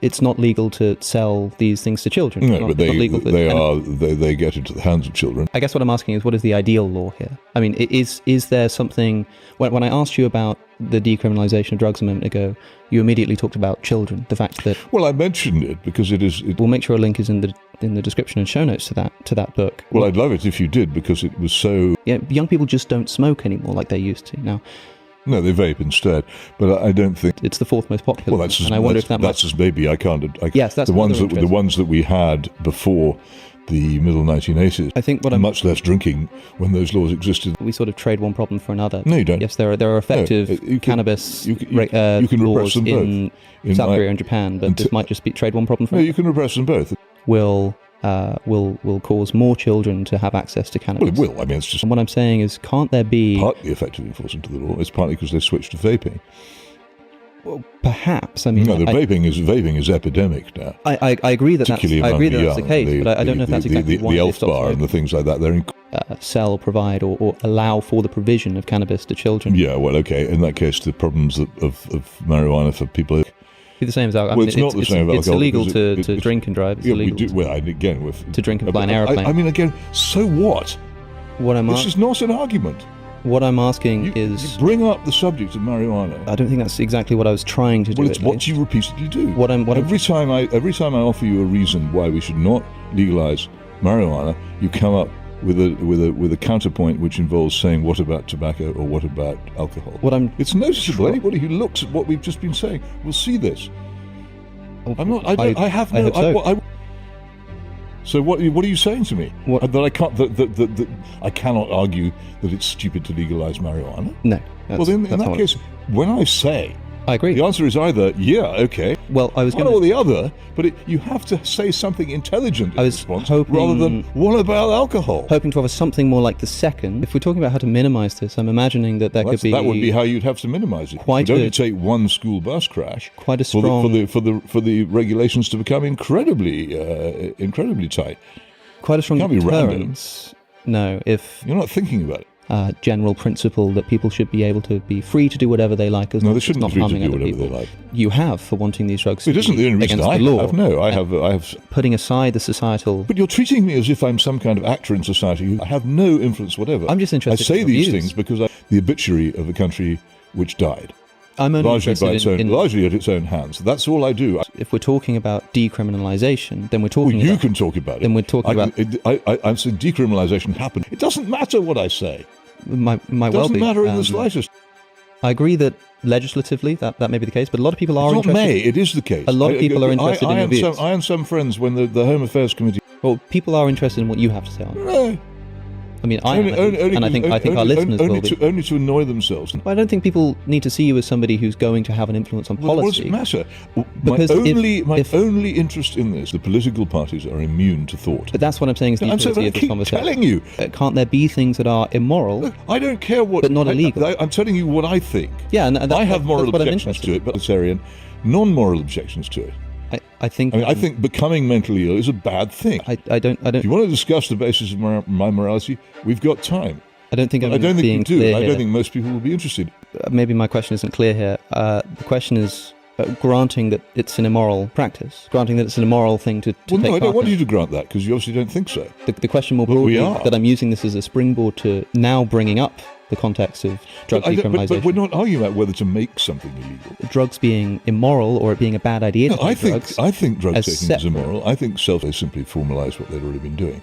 it's not legal to sell these things to children. No, but they get into the hands of children. I guess what I'm asking is, what is the ideal law here? I mean, is there something... When I asked you about the decriminalisation of drugs a moment ago, you immediately talked about children, the fact that... Well, I mentioned it because it is... We'll make sure a link is in the description and show notes to that book. Well, I'd love it if you did, because it was so... Yeah, young people just don't smoke anymore like they used to now. No, they vape instead, but I don't think... It's the fourth most popular. Well, that's as maybe Yes, that's the ones that we had before the middle 1980s. I think much less drinking when those laws existed. We sort of trade one problem for another. No, you don't. Yes, there are effective cannabis laws in South Korea and Japan, but this might just be trade one problem for another. No, you can repress them both. Will cause more children to have access to cannabis. Well, it will. I mean, it's just... And what I'm saying is, can't there be... Partly effective enforcement of the law. It's partly because they switched to vaping. Well, perhaps. I mean... No, vaping is epidemic now. I agree that that's the case, but I don't know if that's exactly why the Elf Bar and the things like that, they're sell, provide, or allow for the provision of cannabis to children. Yeah, well, okay. In that case, the problems of marijuana for people... Be the same as alcohol. Well, it's not the same as alcohol. It's illegal to drink and drive. It's illegal. We do, well, again, to drink and fly an aeroplane. I mean, again, so what? This is not an argument. What I'm asking is... You bring up the subject of marijuana. I don't think that's exactly what I was trying to do. Well, it's what you repeatedly do. Every time I offer you a reason why we should not legalize marijuana, you come up with a counterpoint which involves saying, what about tobacco or what about alcohol? It's noticeable. Sure. Anybody who looks at what we've just been saying will see this. So what are you saying to me? That I cannot argue that it's stupid to legalize marijuana? No. Well, in that case, when I say... I agree. The answer is either, yeah, okay, well, I was one or the other, but you have to say something intelligent in response, rather than, what about alcohol? Hoping to offer something more like the second. If we're talking about how to minimize this, I'm imagining that could be... That would be how you'd have to minimize it. You'd only take one school bus crash. Quite a strong... For the regulations to become incredibly tight. Quite a strong deterrence. No, if... You're not thinking about it. General principle that people should be able to be free to do whatever they like as long as it's not harming other people. They like. You have for wanting these drugs. It isn't the only reason I have. No, I have. Putting aside the societal. But you're treating me as if I'm some kind of actor in society. I have no influence whatever. I'm just interested. I say these things because the obituary of a country which died. I'm only largely at its own hands. That's all I do. If we're talking about decriminalisation, then we're talking. Well, you can talk about it. Then we're talking about. I'm saying decriminalisation happened. It doesn't matter what I say. It doesn't matter in the slightest. I agree that legislatively that may be the case, but a lot of people are interested. It's not may, it is the case. A lot of people are interested in your views. I and some friends, when the Home Affairs Committee... Well, people are interested in what you have to say on it. No. I mean, I think our listeners will be. Only to annoy themselves. Well, I don't think people need to see you as somebody who's going to have an influence on policy. What does it matter? My only interest in this, the political parties are immune to thought. But that's what I'm saying is the utility of this conversation. Telling you. Can't there be things that are immoral? Look, I don't care what... But not illegal. I'm telling you what I think. Yeah, and I have moral objections to it, but non-moral objections to it. I think becoming mentally ill is a bad thing. I don't. If you want to discuss the basis of my morality, we've got time. I don't think we do. I don't think most people will be interested. Maybe my question isn't clear here. The question is, granting that it's an immoral practice, granting that it's an immoral thing to take no, I don't part want in. you to grant that, because you obviously don't think so. The question more broadly, that I'm using this as a springboard to now bringing up the context of drug decriminalisation. But we're not arguing about whether to make something illegal. Drugs being immoral or it being a bad idea to take drugs. I think drug taking is immoral. I think they simply formalised what they'd already been doing.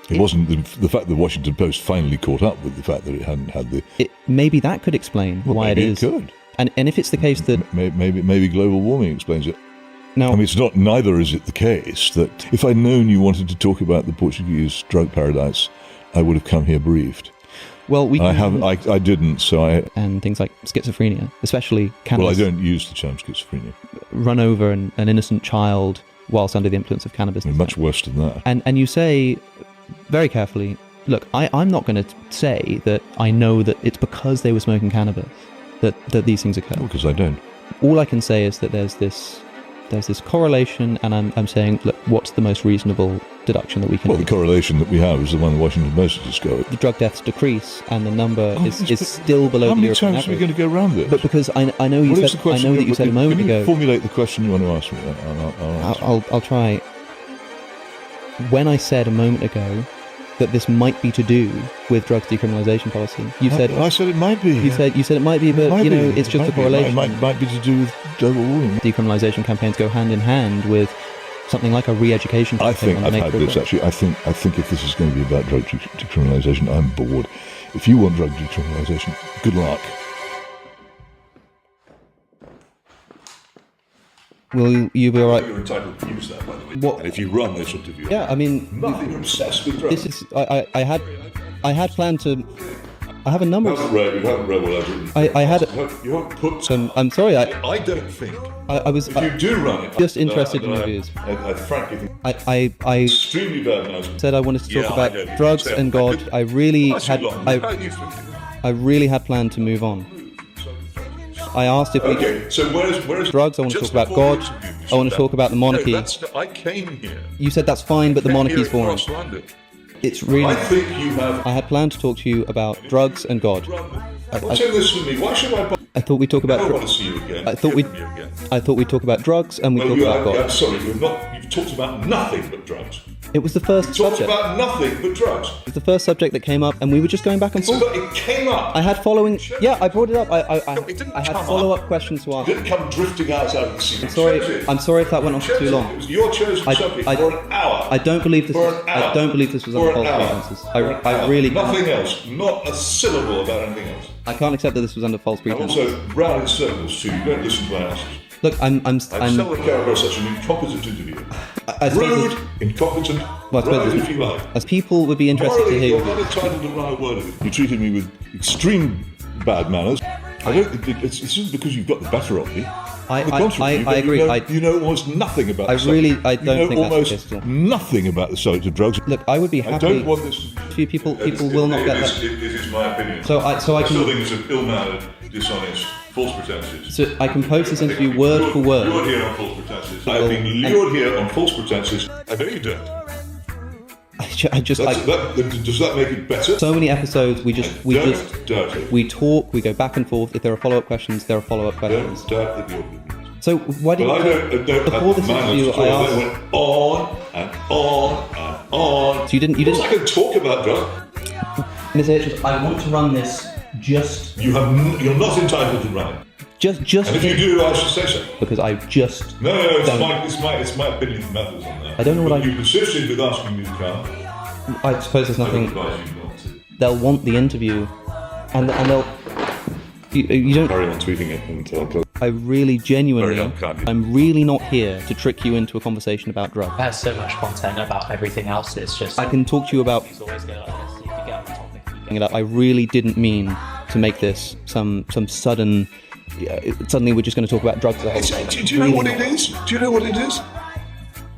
It wasn't the fact that the Washington Post finally caught up with the fact that it hadn't had the... Maybe that could explain why it is. Maybe it could. And if it's the case that... Maybe global warming explains it. No. I mean, neither is it the case that if I'd known you wanted to talk about the Portuguese drug paradise, I would have come here briefed. Well, I didn't, so I... And things like schizophrenia, especially cannabis. Well, I don't use the term schizophrenia. Run over an innocent child whilst under the influence of cannabis. I mean, much worse than that. And you say, very carefully, look, I'm not going to say that I know that it's because they were smoking cannabis that these things occur. Because I don't. All I can say is that there's this there's this correlation, and I'm saying, look, what's the most reasonable deduction that we can Well, the correlation that we have is the one the Washington Post has discovered. The drug deaths decrease, and the number is still below the European average. How many times are we going to go around this? But because I know you said that you said a moment ago. Can you formulate the question you want to ask me? I'll try. When I said a moment ago that this might be to do with drugs decriminalisation policy, you said I said it might be. You said it might be, but it's just a correlation. It might be to do with global warming. Decriminalisation campaigns go hand in hand with something like a re-education campaign. I think I've had this actually. I think if this is going to be about drug decriminalisation, I'm bored. If you want drug decriminalisation, good luck. Will you be all right? You're entitled to use that, by the way. What? And if you run this interview, yeah, I mean, nothing. You're obsessed with drugs. This is I had planned to. I have a number. You haven't read what I've written. I had. You haven't put. I'm sorry. I don't think. I was. If you do run it, just interested in reviews. I frankly think. I extremely bad management. Said I wanted to talk about drugs and God. I really had. I really had planned to move on. I asked if so where's drugs? I want to talk about God. I want to talk about the monarchy. I came here. You said that's fine, but the monarchy's boring. It's really. I think you have. I had planned to talk to you about drugs and God. What's in this for me? Why should I? I thought we'd talk about. I don't want to see you again. I thought we'd talk about drugs and we'd talk about God. I'm sorry, you've talked about nothing but drugs. It was the first subject. Talked about nothing but drugs. It was the first subject that came up, and we were just going back and forth. It came up. I had following. Yeah, I brought it up. I had follow-up questions to ask. It didn't come drifting out of the sea. I'm sorry if that went on for too long. It was your chosen subject for an hour. I don't believe this. I don't believe this was on false pretenses. I really. Nothing else. Not a syllable about anything else. I can't accept that this was under false pretenses. And also, round in circles too. You don't listen to my answers. Look, I'm seldom care about such an incompetent interview. Rude, incompetent, rude if you like. As people would be interested to hear. You're not entitled to write a word of it. You treated me with extreme bad manners. I don't think it's just because you've got the better of me. I agree. You know almost nothing about the subject. I don't think that's the case. Nothing about the subject of drugs. Look, I would be happy. I don't want this. Few people will not get that. It is my opinion. So I still think it's an ill-mannered, dishonest, false pretenses. So I can post this interview word for word. Lured here on false pretenses. I've been lured here on false pretenses. I know you don't. Does that make it better? So many episodes. We talk. We go back and forth. If there are follow-up questions, there are follow-up questions. Don't doubt that you're. So why didn't before this interview I asked? Went on and on and on. So you didn't. I can talk about drugs. Ms. Hitchens, I want to run this just. You're not entitled to run it. Just. And if you do, I should say so. Because I just. No, it's my opinion that matters on that. I don't know what you persisted with asking me to come. I suppose there's nothing. They'll want the interview, and they'll. You don't. Carry on tweeting it until. I really genuinely. I'm really not here to trick you into a conversation about drugs. There's so much content about everything else. It's just. I can talk to you about. It's always go like this. You can get on the topic. I really didn't mean to make this some sudden. Suddenly we're just going to talk about drugs the whole time. Do you know what it is? Do you know what it is?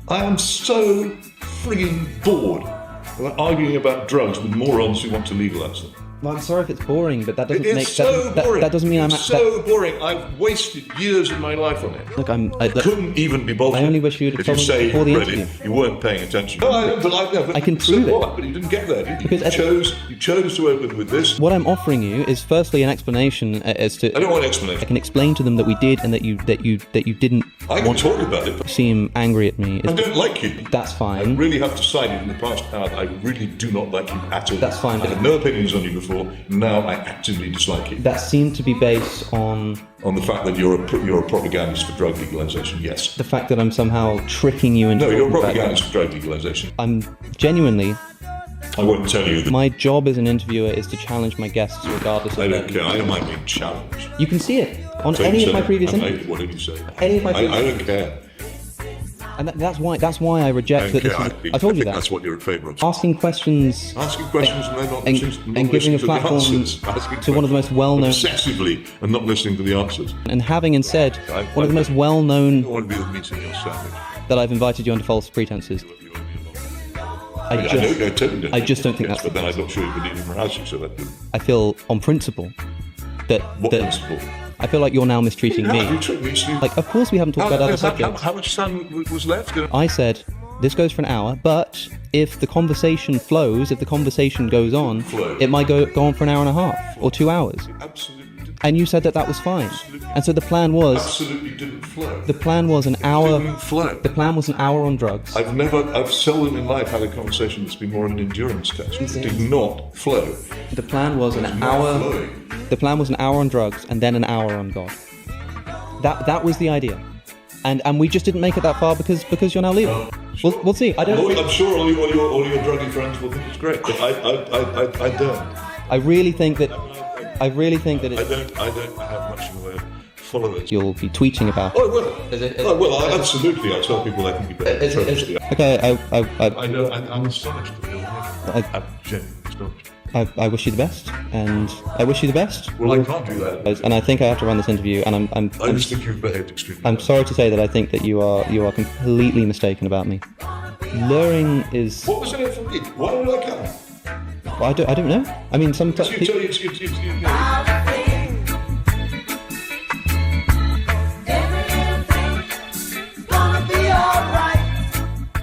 I am so frigging bored of arguing about drugs with morons who want to legalise them. Well, I'm sorry if it's boring, but that doesn't make sense. That doesn't mean I'm so boring. I've wasted years of my life on it. Look, I couldn't even be bothered. I only wish you'd have told me before the interview. You weren't paying attention. No, I can prove it. But you didn't get there, did you? Because you chose to open with this. What I'm offering you is firstly an explanation as to. I don't want an explanation. I can explain to them that we did and that you didn't. I can talk about it. Seem angry at me. I don't like you. That's fine. I really have decided in the past hour that I really do not like you at all. That's fine. I had no opinions on you before. Now I actively dislike you. That seemed to be based on the fact that you're a propagandist for drug legalisation. Yes. The fact that I'm somehow tricking you into. No, you're a propagandist for drug legalisation. I'm genuinely. I wouldn't tell you that. My job as an interviewer is to challenge my guests regardless of. I don't care. I don't mind being challenged. You can see it on any of my previous interviews. What did you say? Any of my previous. I don't care. And that's why I reject that. I told you that. That's what you're in favour of. Asking questions. And giving a platform to one of the most well-known. Obsessively and not listening to the answers. And having instead one of the most well-known. I don't want to be the meat in your sandwich. That I've invited you under false pretenses. I just don't think that's. But then I'm not sure you believe in morality, so that. I feel on principle that. What principle? I feel like you're now mistreating me. You treat me. Like, of course we haven't talked about other subjects. How much time was left? I said, this goes for an hour, but if the conversation flows, if the conversation goes on, it might go on for an hour and a half or 2 hours. Absolutely didn't. And you said that was fine. And so the plan was... Absolutely didn't flow. The plan was an hour... Didn't flow. The plan was an hour on drugs. I've seldom in life had a conversation that's been more an endurance test. It did not flow. The plan was an hour... The plan was an hour on drugs and then an hour on God. That was the idea. And we just didn't make it that far because you're now leaving. We'll see. I'm sure all your druggy friends will think it's great, but I don't. I really think that it's... I don't have much in the way of followers. You'll be tweeting about... Oh, well. Absolutely. I tell people I think you better. Okay, I'm astonished. I'm genuinely astonished. I wish you the best, and I wish you the best. Well, I can't do that. And I think I have to run this interview, and I just think you've behaved extremely I'm well. sorry to say that I think that you are completely mistaken about me. Luring is... What was in it for me? Why did I come? Well, I don't know. I mean, sometimes...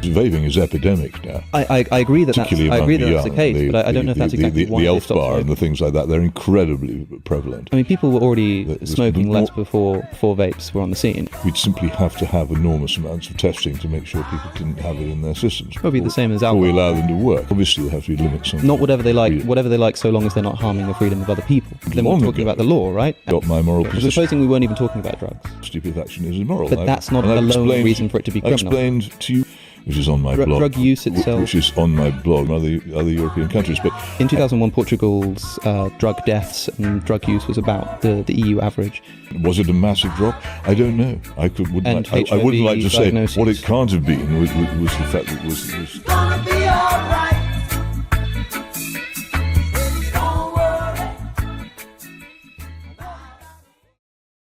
Vaping is epidemic now. I agree that that's the case, but I don't know if that's exactly why the they elf stopped bar and the things like that. They're incredibly prevalent. I mean, people were already smoking less before vapes were on the scene. We'd simply have to have enormous amounts of testing to make sure people didn't have it in their systems. It would be the same as alcohol. Or we alcohol. allow them to work. Obviously, there have to be limits on not whatever they like, so long as they're not harming the freedom of other people. Then we're talking about the law, right? Got my moral position. Supposing we weren't even talking about drugs. Stupefaction is immoral. But that's not alone reason for it to be criminal. I explained to you, which is on my blog. Drug use itself. Which is on my blog, other European countries. But in 2001, Portugal's drug deaths and drug use was about the EU average. Was it a massive drop? I don't know. I wouldn't like to say what it can't have been was the fact that it was